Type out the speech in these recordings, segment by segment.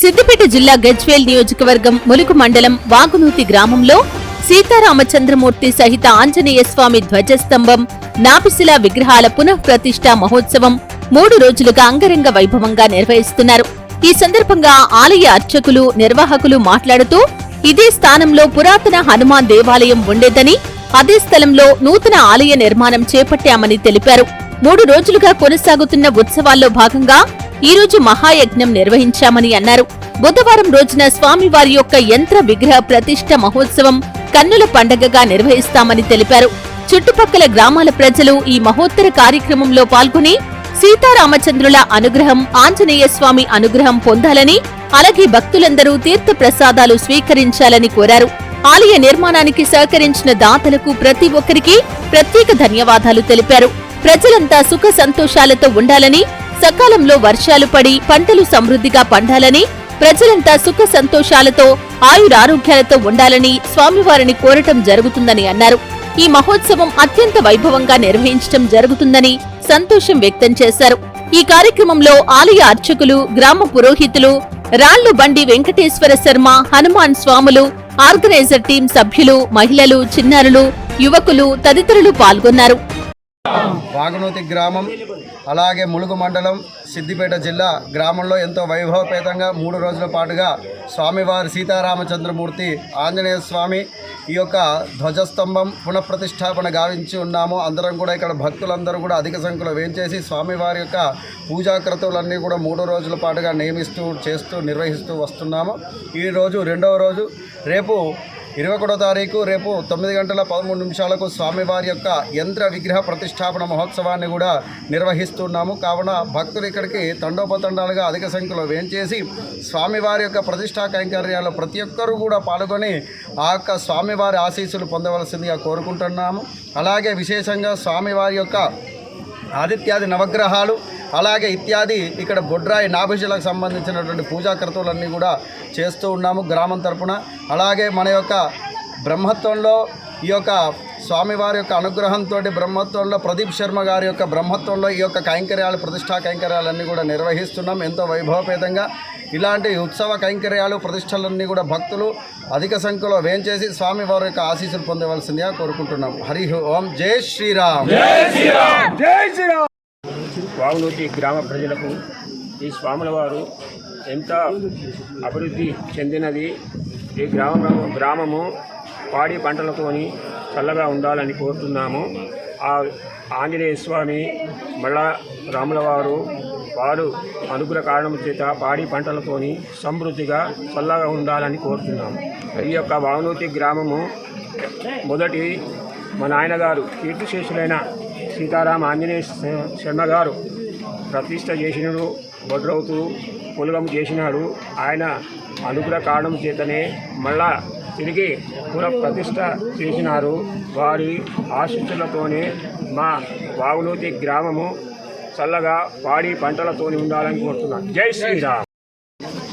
సిద్దిపేట జిల్లా గజ్వేల్ నియోజకవర్గం ములుగు మండలం వాగునూతి గ్రామంలో సీతారామచంద్రమూర్తి సహిత ఆంజనేయ స్వామి ధ్వజస్తంభం, నాభిశిలా విగ్రహాల పునఃప్రతిష్ఠ మహోత్సవం 3 రోజులుగా అంగరంగ వైభవంగా నిర్వహిస్తున్నారు. ఈ సందర్భంగా ఆలయ అర్చకులు, నిర్వాహకులు మాట్లాడుతూ ఇదే స్థానంలో పురాతన హనుమాన్ దేవాలయం ఉండేదని, అదే స్థలంలో నూతన ఆలయ నిర్మాణం చేపట్టామని తెలిపారు. 3 రోజులుగా కొనసాగుతున్న ఉత్సవాల్లో భాగంగా ఈ రోజు మహాయజ్ఞం నిర్వహించామని అన్నారు. బుధవారం రోజున స్వామివారి యొక్క యంత్ర విగ్రహ ప్రతిష్ఠ మహోత్సవం కన్నుల పండగగా నిర్వహిస్తామని తెలిపారు. చుట్టుపక్కల గ్రామాల ప్రజలు ఈ మహోత్తర కార్యక్రమంలో పాల్గొని సీతారామచంద్రుల అనుగ్రహం, ఆంజనేయ స్వామి అనుగ్రహం పొందాలని, అలాగే భక్తులందరూ తీర్థ ప్రసాదాలు స్వీకరించాలని కోరారు. ఆలయ నిర్మాణానికి సహకరించిన దాతలకు ప్రతి ఒక్కరికి ప్రత్యేక ధన్యవాదాలు తెలిపారు. ప్రజలంతా సుఖ సంతోషాలతో ఉండాలని, సకాలంలో వర్షాలు పడి పంటలు సమృద్ధిగా పండాలని, ప్రజలంతా సుఖ సంతోషాలతో ఆయురారోగ్యాలతో ఉండాలని స్వామివారిని కోరటం జరుగుతుందని అన్నారు. ఈ మహోత్సవం అత్యంత వైభవంగా నిర్వహించడం జరుగుతుందని సంతోషం వ్యక్తం చేశారు. ఈ కార్యక్రమంలో ఆలయ అర్చకులు, గ్రామ పురోహితులు, రాళ్లు బండి వెంకటేశ్వర శర్మ, హనుమాన్ స్వాములు, ఆర్గనైజర్ టీం సభ్యులు, మహిళలు, చిన్నారులు, యువకులు తదితరులు పాల్గొన్నారు. వాగునూతి గ్రామం, అలాగే ములుగు మండలం, సిద్దిపేట జిల్లా గ్రామంలో ఎంతో వైభవపేతంగా 3 రోజుల పాటుగా స్వామివారి సీతారామచంద్రమూర్తి ఆంజనేయ స్వామి ఈ యొక్క ధ్వజస్తంభం పునఃప్రతిష్టాపన గావించి ఉన్నాము. అందరం కూడా ఇక్కడ భక్తులందరూ కూడా అధిక సంఖ్యలో వేంచేసి స్వామివారి యొక్క పూజాక్రతువులన్నీ కూడా 3 రోజుల పాటుగా నిర్వహిస్తూ వస్తున్నాము. ఈరోజు 2వ రోజు. రేపు 21వ తారీఖు రేపు 9:13 స్వామివారి యొక్క యంత్ర విగ్రహ ప్రతిష్టాపన మహోత్సవాన్ని కూడా నిర్వహిస్తున్నాము. కావున భక్తులు ఇక్కడికి తండోపతండాలుగా అధిక సంఖ్యలో వేంచేసి స్వామివారి యొక్క ప్రతిష్టా కైంకర్యాల్లో ప్రతి ఒక్కరూ కూడా పాల్గొని ఆ యొక్క స్వామివారి ఆశీస్సులు పొందవలసిందిగా కోరుకుంటున్నాము. అలాగే విశేషంగా స్వామివారి యొక్క ఆదిత్యాది నవగ్రహాలు, అలాగే ఇత్యాది ఇక్కడ బొడ్రాయి నాభిశిలకు సంబంధించినటువంటి పూజాకర్తవులన్నీ కూడా చేస్తూ ఉన్నాము గ్రామం తరపున. అలాగే మన యొక్క బ్రహ్మత్వంలో ఈ యొక్క స్వామివారి యొక్క అనుగ్రహంతో బ్రహ్మత్వంలో ప్రదీప్ శర్మ గారి యొక్క బ్రహ్మత్వంలో ఈ యొక్క కైంకర్యాలు, ప్రతిష్టా కైంకర్యాలన్నీ కూడా నిర్వహిస్తున్నాం ఎంతో వైభవపేతంగా. ఇలాంటి ఉత్సవ కైంకర్యాలు, ప్రతిష్టలన్నీ కూడా భక్తులు అధిక సంఖ్యలో వేంచేసి స్వామివారి యొక్క ఆశీస్సులు పొందవలసిందిగా కోరుకుంటున్నాం. హరి ఓం. జై శ్రీరామ్. జై శ్రీరామ్. వాగునూతి గ్రామ ప్రజలకు ఈ స్వాముల వారు ఎంత అభివృద్ధి చెందినది. ఈ గ్రామము పాడి పంటలతోని చల్లగా ఉండాలని కోరుతున్నాము. ఆ ఆంజనేయ స్వామి మళ్ళా రాముల వారు అనుగ్రహ కారణం చేత పాడి పంటలతోని సమృద్ధిగా చల్లగా ఉండాలని కోరుతున్నాము. ఈ యొక్క వాగునూతి గ్రామము మొదటి మా నాయనగారు కీర్తిశేషులైన సీతారామ ఆంజనేయ శర్మ గారు ప్రతిష్ట చేసినాడు, బొడ్రవుతూ పులగం చేసినాడు. ఆయన అనుగ్రహ కారణం చేతనే మళ్ళా తిరిగి పునఃప్రతిష్ట చేసినారు. వారి ఆశీస్సులతోనే మా వాగునూతి గ్రామము చల్లగా పాడి పంటలతో ఉండాలని కోరుతున్నాను. జై శ్రీరామ్.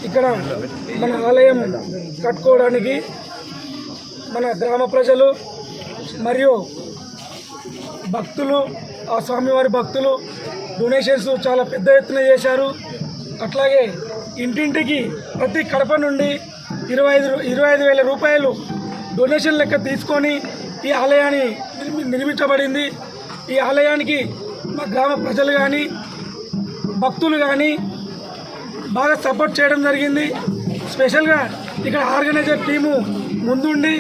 ఇక్కడ మన ఆలయం కట్టుకోవడానికి మన గ్రామ ప్రజలు మరియు భక్తులు, ఆ స్వామివారి భక్తులు డొనేషన్స్ చాలా పెద్ద ఎత్తున చేశారు. అట్లాగే ఇంటింటికి ప్రతి కడప నుండి 25,000 రూపాయలు డొనేషన్ లెక్క తీసుకొని ఈ ఆలయాన్ని నిర్మించబడింది. ఈ ఆలయానికి మా గ్రామ ప్రజలు కానీ భక్తులు కానీ బాగా సపోర్ట్ చేయడం జరిగింది. స్పెషల్గా ఇక్కడ ఆర్గనైజర్ టీము ముందుండి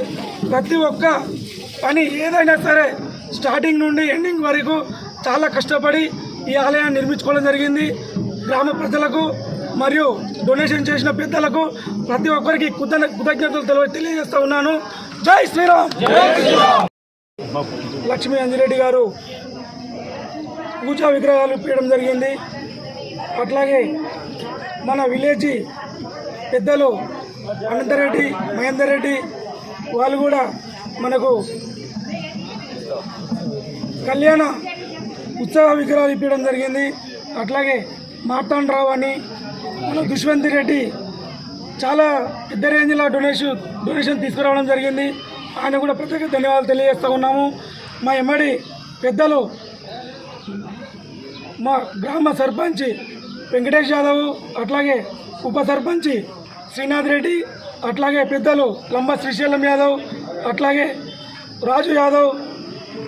ప్రతి ఒక్క పని ఏదైనా సరే స్టార్టింగ్ నుండి ఎండింగ్ వరకు చాలా కష్టపడి ఈ ఆలయాన్ని నిర్మించుకోవడం జరిగింది. గ్రామ ప్రజలకు మరియు డొనేషన్ చేసిన పెద్దలకు ప్రతి ఒక్కరికి కృతజ్ఞతలు తెలియజేస్తూ ఉన్నాను. జై శ్రీరామ్. లక్ష్మీ అంజిరెడ్డి గారు పూజా విగ్రహాలు పీయడం జరిగింది. అట్లాగే మన విలేజ్ పెద్దలు అనంతరెడ్డి, మహేందర్ రెడ్డి వాళ్ళు కూడా మనకు కళ్యాణ ఉత్సవ విగ్రహాలు ఇప్పడం జరిగింది. అట్లాగే మార్తాండరావు అని మన దుష్వంతి రెడ్డి చాలా పెద్ద రేంజ్లో డొనేషన్ తీసుకురావడం జరిగింది. ఆయన కూడా ప్రత్యేక ధన్యవాదాలు తెలియజేస్తూ ఉన్నాము. మా ఎమ్మడి పెద్దలు మా గ్రామ సర్పంచ్ వెంకటేష్ యాదవ్, అట్లాగే ఉప సర్పంచ్ శ్రీనాథ్ రెడ్డి, అట్లాగే పెద్దలు లంబ శ్రీశైలం యాదవ్, అట్లాగే రాజు యాదవ్,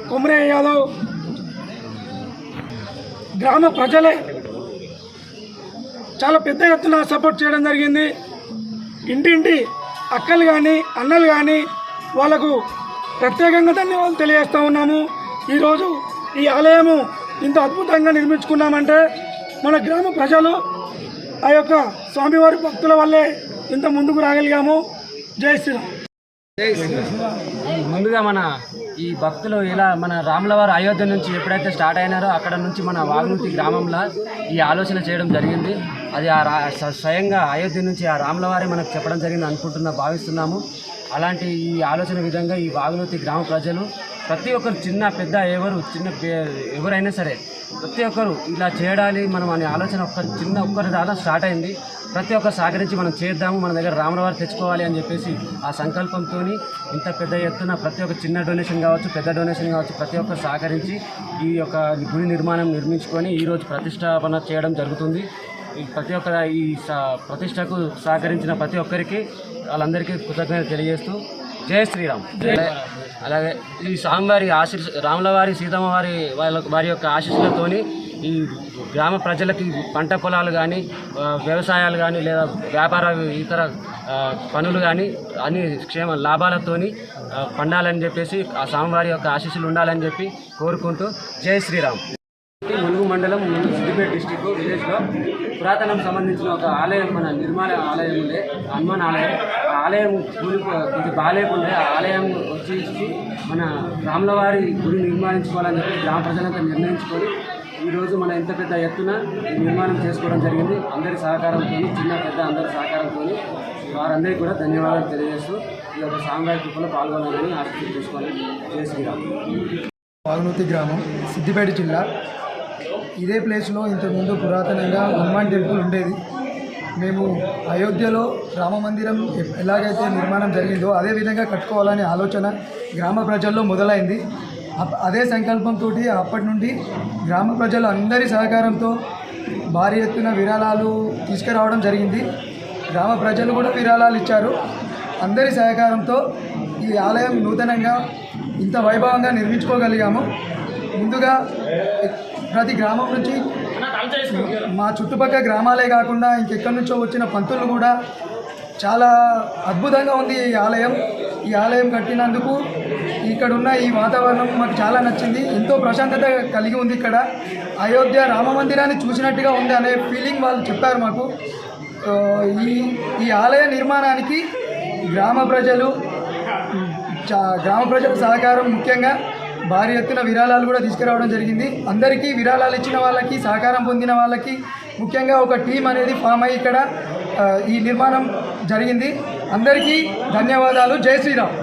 కొమరయ్య యాదవ్, గ్రామ ప్రజలే చాలా పెద్ద ఎత్తున సపోర్ట్ చేయడం జరిగింది. ఇంటింటి అక్కలు కానీ అన్నలు కానీ వాళ్ళకు ప్రత్యేకంగా ధన్యవాదాలు తెలియజేస్తూ ఉన్నాము. ఈరోజు ఈ ఆలయము ఇంత అద్భుతంగా నిర్మించుకున్నామంటే మన గ్రామ ప్రజలు ఆ యొక్క స్వామివారి భక్తుల వల్లే ఇంత ముందుకు రాగలిగాము. జై శ్రీరామ్. ముందుగా మన ఈ భక్తులు ఇలా మన రాములవారు అయోధ్య నుంచి ఎప్పుడైతే స్టార్ట్ అయినారో అక్కడ నుంచి మన వాగ్నూతి గ్రామంలో ఈ ఆలోచన చేయడం జరిగింది. అది స్వయంగా అయోధ్య నుంచి ఆ రాములవారే మనకు చెప్పడం జరిగింది భావిస్తున్నాము. అలాంటి ఈ ఆలోచన విధంగా ఈ వాగ్నూతి గ్రామ ప్రజలు ప్రతి ఒక్కరు చిన్న పెద్ద ఎవరైనా సరే ప్రతి ఒక్కరు ఇలా చేయడాలి మనం అనే ఆలోచన ఒక్కరి దాకా స్టార్ట్ అయింది. ప్రతి ఒక్కరు సహకరించి మనం చేద్దాము, మన దగ్గర రాములవారు తెచ్చుకోవాలి అని చెప్పేసి ఆ సంకల్పంతో ఇంత పెద్ద ఎత్తున ప్రతి ఒక్క చిన్న డొనేషన్ కావచ్చు పెద్ద డొనేషన్ కావచ్చు ప్రతి ఒక్కరు సహకరించి ఈ యొక్క గుడి నిర్మించుకొని ఈరోజు ప్రతిష్టాపన చేయడం జరుగుతుంది. ఈ ప్రతి ఒక్క ఈ ప్రతిష్టకు సహకరించిన ప్రతి ఒక్కరికి వాళ్ళందరికీ కృతజ్ఞత తెలియజేస్తూ జై శ్రీరామ్. అలాగే ఈ స్వామివారి రాములవారి సీతమ్మ వారి యొక్క ఆశీస్సులతోని ఈ గ్రామ ప్రజలకి పంట పొలాలు కానీ వ్యవసాయాలు కానీ లేదా వ్యాపార ఇతర పనులు కానీ అన్ని లాభాలతోని పండాలని చెప్పేసి ఆ స్వామివారి యొక్క ఆశీస్సులు ఉండాలని చెప్పి కోరుకుంటూ జై శ్రీరామ్. ములుగు మండలం సిద్దిపేట డిస్టిక్ విలేజ్లో పురాతనం సంబంధించిన ఒక ఆలయం మన నిర్మాణ ఆలయం ఉండే హనుమాన్ ఆలయం. ఆ ఆలయం కొంచెం బాగాలేకుండే ఆ ఆలయం వచ్చేసి మన రాములవారి గుడి నిర్మాణించుకోవాలని చెప్పి గ్రామ ప్రజలంతా నిర్ణయించుకొని ఈరోజు మన ఇంత పెద్ద ఎత్తున నిర్మాణం చేసుకోవడం జరిగింది. అందరి సహకారంతో చిన్న పెద్ద అందరి సహకారంతో వారందరికీ కూడా ధన్యవాదాలు తెలియజేస్తూ ఈ యొక్క సాంఘిక కృపలో పాల్గొనాలని ఆశీస్సు చేసుకోవాలి. జై శ్రీరామ్. వాగ్నూతి గ్రామం సిద్దిపేట జిల్లా. ఇదే ప్లేస్లో ఇంతకుముందు పురాతనంగా హనుమాన్ టెంపుల్ ఉండేది. మేము అయోధ్యలో రామ మందిరం ఎలాగైతే నిర్మాణం జరిగిందో అదేవిధంగా కట్టుకోవాలనే ఆలోచన గ్రామ ప్రజల్లో మొదలైంది. అదే సంకల్పంతో అప్పటి నుండి గ్రామ ప్రజలు అందరి సహకారంతో భారీ ఎత్తున విరాళాలు తీసుకురావడం జరిగింది. గ్రామ ప్రజలు కూడా విరాళాలు ఇచ్చారు. అందరి సహకారంతో ఈ ఆలయం నూతనంగా ఇంత వైభవంగా నిర్మించుకోగలిగాము. ముందుగా ప్రతి గ్రామం నుంచి మా చుట్టుపక్కల గ్రామాలే కాకుండా ఇంకెక్కడి నుంచో వచ్చిన పంతులు కూడా చాలా అద్భుతంగా ఉంది ఈ ఆలయం. ఈ ఆలయం కట్టినందుకు ఇక్కడున్న ఈ వాతావరణం మాకు చాలా నచ్చింది. ఎంతో ప్రశాంతత కలిగి ఉంది. ఇక్కడ అయోధ్య రామ మందిరాన్ని చూసినట్టుగా ఉంది అనే ఫీలింగ్ వాళ్ళు చెప్పారు మాకు. ఈ ఆలయ నిర్మాణానికి గ్రామ ప్రజల సహకారం ముఖ్యంగా భారీ ఎత్తున విరాళాలు కూడా తీసుకురావడం జరిగింది. అందరికీ విరాళాలు ఇచ్చిన వాళ్ళకి సహకారం పొందిన వాళ్ళకి ముఖ్యంగా ఒక టీం అనేది ఫామ్ అయ్యి ఇక్కడ ఈ నిర్మాణం జరిగింది. అందరికీ ధన్యవాదాలు. జై శ్రీరామ్.